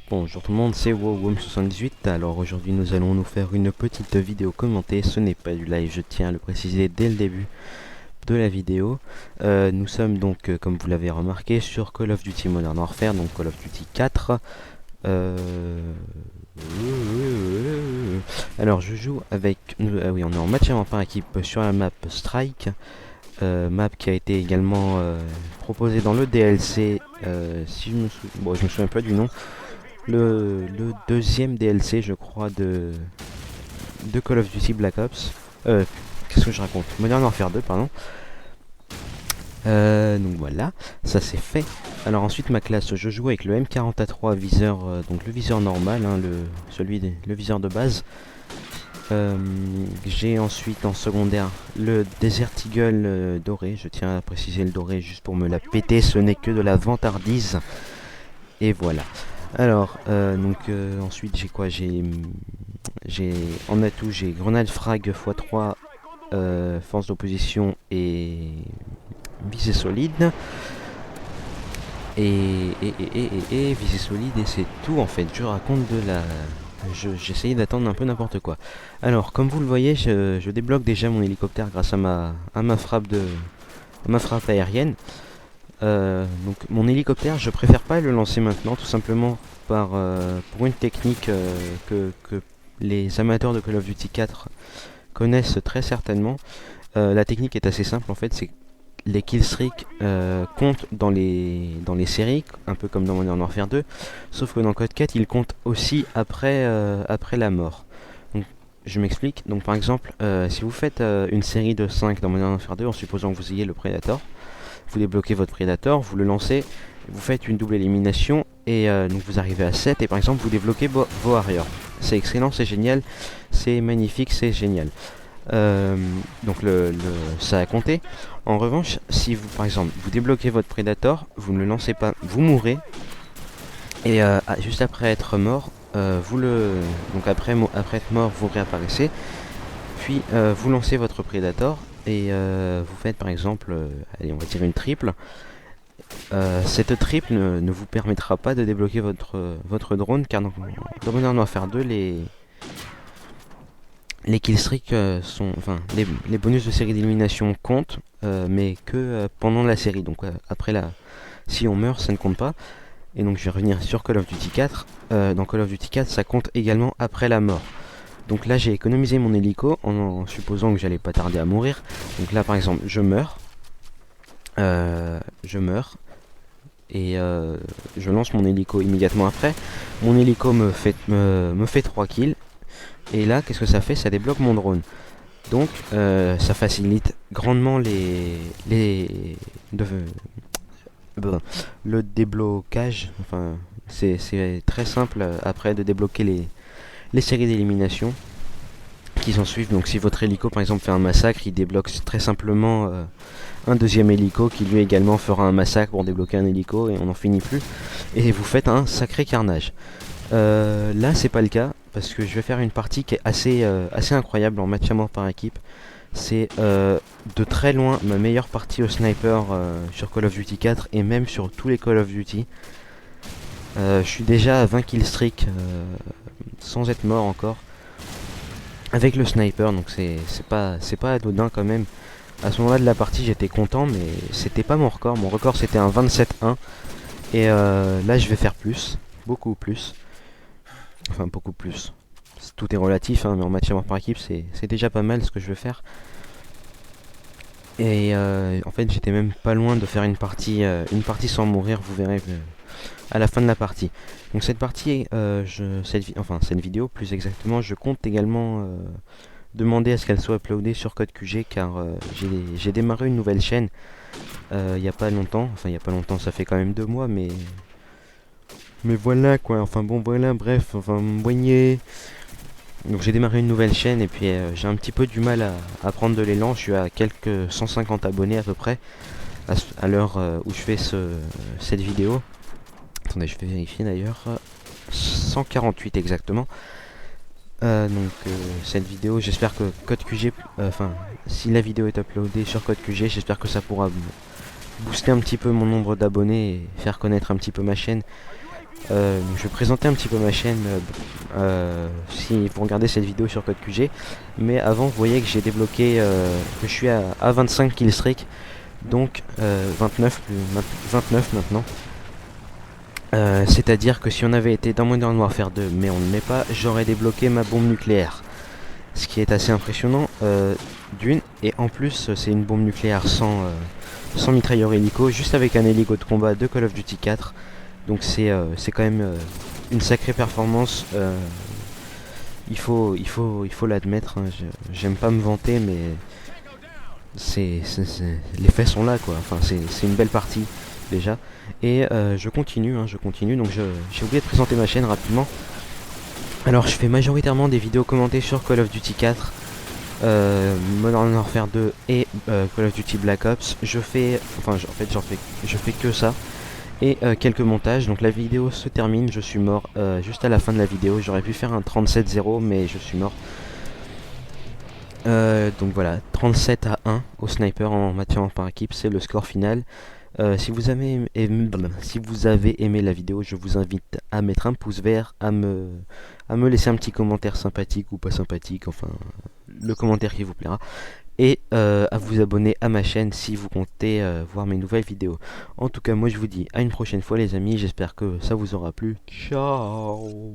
Bonjour tout le monde, c'est WoWOM78. Alors aujourd'hui nous allons nous faire une petite vidéo commentée. Ce n'est pas du live, je tiens à le préciser dès le début de la vidéo. Nous sommes donc, comme vous l'avez remarqué, sur Call of Duty Modern Warfare, donc Call of Duty 4. Alors je joue avec... oui, on est en match avant par équipe sur la map Strike. Map qui a été également proposée dans le DLC, si je me souviens... Bon, je me souviens pas du nom. Le deuxième DLC, je crois, de Call of Duty Black Ops. Qu'est-ce que je raconte? Modern Warfare 2, pardon. Donc voilà, ça c'est fait. Alors ensuite ma classe, je joue avec le M40A3 viseur, donc le viseur normal, hein, le viseur de base. J'ai ensuite en secondaire le Desert Eagle doré. Je tiens à préciser le doré juste pour me la péter, ce n'est que de la vantardise. Et voilà. Alors, ensuite j'ai quoi? J'ai en atout, j'ai grenade frag x3, force d'opposition et visée solide. Et visée solide, et c'est tout en fait. Je raconte de la... J'essayais d'attendre un peu n'importe quoi. Alors, comme vous le voyez, je débloque déjà mon hélicoptère grâce à ma frappe aérienne. Donc mon hélicoptère, je préfère pas le lancer maintenant, tout simplement pour une technique que les amateurs de Call of Duty 4 connaissent très certainement. La technique est assez simple en fait, c'est que les killstreaks comptent dans les séries, un peu comme dans Modern Warfare 2, sauf que dans Code 4 ils comptent aussi après la mort. Donc je m'explique, donc par exemple si vous faites une série de 5 dans Modern Warfare 2 en supposant que vous ayez le Predator, vous débloquez votre Predator, vous le lancez, vous faites une double élimination et donc vous arrivez à 7 et par exemple vous débloquez vos Warriors. C'est excellent, c'est génial, c'est magnifique, c'est génial. Donc ça a compté. En revanche, si vous par exemple vous débloquez votre Predator, vous ne le lancez pas, vous mourrez et juste après être mort, donc après être mort vous réapparaissez, puis vous lancez votre Predator et vous faites par exemple, allez on va dire une triple. Cette triple ne vous permettra pas de débloquer votre drone car dans Modern Warfare 2 les killstreaks sont, enfin les bonus de série d'élimination comptent, mais que pendant la série. Donc si on meurt, ça ne compte pas. Et donc je vais revenir sur Call of Duty 4. Dans Call of Duty 4, ça compte également après la mort. Donc là, j'ai économisé mon hélico en supposant que j'allais pas tarder à mourir. Donc là, par exemple, je meurs et je lance mon hélico immédiatement après. Mon hélico me fait 3 kills. Et là, qu'est-ce que ça fait? Ça débloque mon drone. Donc, ça facilite grandement le déblocage. Enfin, c'est très simple après de débloquer les séries d'élimination qui s'en suivent. Donc, si votre hélico, par exemple, fait un massacre, il débloque très simplement un deuxième hélico qui lui également fera un massacre pour débloquer un hélico et on n'en finit plus. Et vous faites un sacré carnage. Là, c'est pas le cas parce que je vais faire une partie qui est assez incroyable en match à mort par équipe. C'est de très loin ma meilleure partie au sniper sur Call of Duty 4 et même sur tous les Call of Duty. Je suis déjà à 20 killstreaks sans être mort encore avec le sniper, donc c'est pas anodin quand même. À ce moment-là de la partie, j'étais content, mais c'était pas mon record. Mon record c'était un 27-1 et là je vais faire plus, beaucoup plus. Enfin beaucoup plus. Tout est relatif, hein, mais en match à mort par équipe, c'est déjà pas mal ce que je veux faire. Et en fait, j'étais même pas loin de faire une partie sans mourir, vous verrez à la fin de la partie. Donc cette partie, cette vidéo plus exactement, je compte également demander à ce qu'elle soit uploadée sur Code QG car j'ai démarré une nouvelle chaîne il y a pas longtemps. Enfin, il y a pas longtemps, ça fait quand même 2 mois, mais voilà quoi. Enfin bon, voilà, bref, enfin, voyez. Donc j'ai démarré une nouvelle chaîne et puis j'ai un petit peu du mal à prendre de l'élan. Je suis à quelques 150 abonnés à peu près à l'heure où je fais cette vidéo. Attendez, je vais vérifier d'ailleurs. 148 exactement. Cette vidéo, j'espère que Code QG, si la vidéo est uploadée sur Code QG, j'espère que ça pourra booster un petit peu mon nombre d'abonnés et faire connaître un petit peu ma chaîne. Je vais présenter un petit peu ma chaîne si vous regardez cette vidéo sur Code QG. Mais avant, vous voyez que j'ai débloqué, que je suis à 25 killstreak, donc 29 maintenant. C'est-à-dire que si on avait été dans Modern Warfare 2, mais on ne l'est pas, j'aurais débloqué ma bombe nucléaire. Ce qui est assez impressionnant, d'une, et en plus c'est une bombe nucléaire sans mitrailleur hélico, juste avec un hélico de combat de Call of Duty 4. Donc c'est quand même une sacrée performance. Il faut l'admettre. Hein. J'aime pas me vanter, mais les faits sont là, quoi. Enfin, c'est une belle partie déjà. Et je continue, hein, je continue. Donc j'ai oublié de présenter ma chaîne rapidement. Alors je fais majoritairement des vidéos commentées sur Call of Duty 4, Modern Warfare 2 et Call of Duty Black Ops. Je fais que ça et quelques montages. Donc la vidéo se termine, je suis mort juste à la fin de la vidéo. J'aurais pu faire un 37-0 mais je suis mort. Donc voilà, 37-1 au sniper en match par équipe, c'est le score final. Si vous avez aimé la vidéo, je vous invite à mettre un pouce vert, à me laisser un petit commentaire sympathique ou pas sympathique, enfin le commentaire qui vous plaira, et à vous abonner à ma chaîne si vous comptez voir mes nouvelles vidéos. En tout cas, moi je vous dis à une prochaine fois les amis, j'espère que ça vous aura plu. Ciao.